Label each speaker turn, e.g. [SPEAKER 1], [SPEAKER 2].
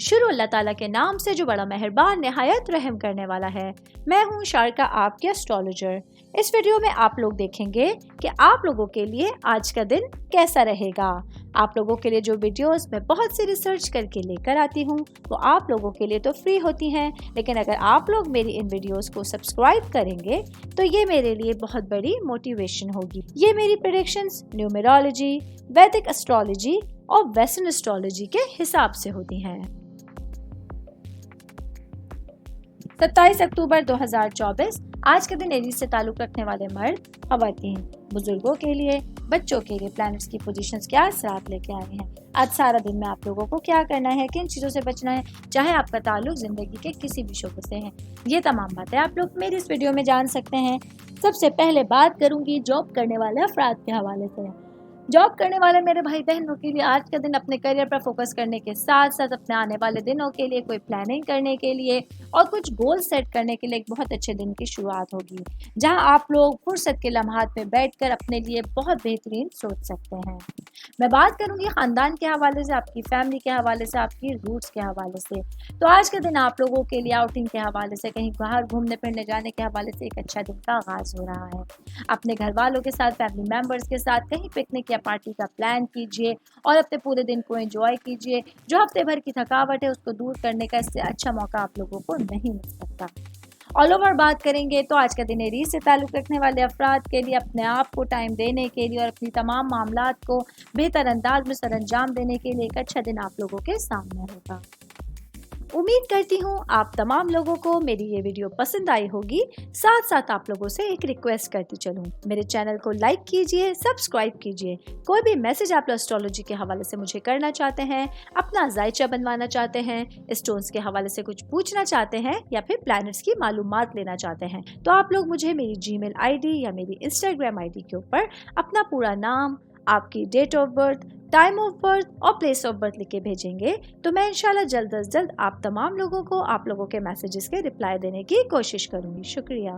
[SPEAKER 1] शुरू अल्लाह ताला के नाम से जो बड़ा मेहरबान निहायत रहम करने वाला है। मैं हूँ शारका, आपके एस्ट्रोलॉजर। इस वीडियो में आप लोग देखेंगे कि आप लोगों के लिए आज का दिन कैसा रहेगा। आप लोगों के लिए जो वीडियोस मैं बहुत सी रिसर्च करके लेकर आती हूँ वो आप लोगों के लिए तो फ्री होती हैं, लेकिन अगर आप लोग मेरी इन वीडियोस को सब्सक्राइब करेंगे तो ये मेरे लिए बहुत बड़ी मोटिवेशन होगी। ये मेरी प्रेडिक्शंस न्यूमेरोलॉजी, वैदिक एस्ट्रोलॉजी और वेस्टर्न एस्ट्रोलॉजी के हिसाब से होती हैं। 27 अक्टूबर 2024 आज के दिन एरीज से ताल्लुक रखने वाले मर्द, खवातीन, बुजुर्गों के लिए, बच्चों के लिए प्लैनेट्स की पोजीशंस क्या असरात लेके आए हैं। आज सारा दिन में आप लोगों को क्या करना है, किन चीज़ों से बचना है, चाहे आपका ताल्लुक जिंदगी के किसी भी शोबे से है, ये तमाम बातें आप लोग मेरी इस वीडियो में जान सकते हैं। सबसे पहले बात करूंगी जॉब करने वाले अफराद के हवाले से। जॉब करने वाले मेरे भाई बहनों के लिए आज का दिन अपने करियर पर फोकस करने के साथ साथ अपने आने वाले दिनों के लिए कोई प्लानिंग करने के लिए और कुछ गोल सेट करने के लिए एक बहुत अच्छे दिन की शुरुआत होगी, जहां आप लोग फुर्सत के लम्हात में बैठकर अपने लिए बहुत बेहतरीन सोच सकते हैं। मैं बात करूंगी खानदान के हवाले से, आपकी फैमिली के हवाले से, आपकी रूट्स के हवाले से। तो आज का दिन आप लोगों के लिए आउटिंग के हवाले से, कहीं बाहर घूमने फिरने जाने के हवाले से एक अच्छा दिन का आगाज हो रहा है। अपने घर वालों के साथ, फैमिली मेंबर्स के साथ कहीं पिकनिक या पार्टी का प्लान कीजिए और अपने पूरे दिन को एंजॉय कीजिए। जो हफ्ते भर की थकावट है उसको दूर करने का इससे अच्छा मौका आप लोगों को नहीं मिल सकता। ऑल ओवर बात करेंगे तो आज का दिन एरीज से ताल्लुक रखने वाले अफराद के लिए अपने आप को टाइम देने के लिए और अपनी तमाम मामलात को बेहतर अंदाज में सरअंजाम देने के लिए एक अच्छा दिन आप लोगों के सामने होगा। उम्मीद करती हूँ आप तमाम लोगों को मेरी ये वीडियो पसंद आई होगी। साथ साथ आप लोगों से एक रिक्वेस्ट करती चलूँ, मेरे चैनल को लाइक कीजिए, सब्सक्राइब कीजिए। कोई भी मैसेज आप एस्ट्रोलॉजी के हवाले से मुझे करना चाहते हैं, अपना जायचा बनवाना चाहते हैं, स्टोन्स के हवाले से कुछ पूछना चाहते हैं या फिर प्लैनेट्स की मालूमात लेना चाहते हैं, तो आप लोग मुझे मेरी जीमेल आईडी या मेरी इंस्टाग्राम आईडी के ऊपर अपना पूरा नाम, आपकी date of birth, time of birth और प्लेस ऑफ बर्थ लिख के भेजेंगे तो मैं इंशाल्लाह जल्द अज जल्द आप तमाम लोगों को आप लोगों के मैसेजेस के रिप्लाई देने की कोशिश करूंगी। शुक्रिया।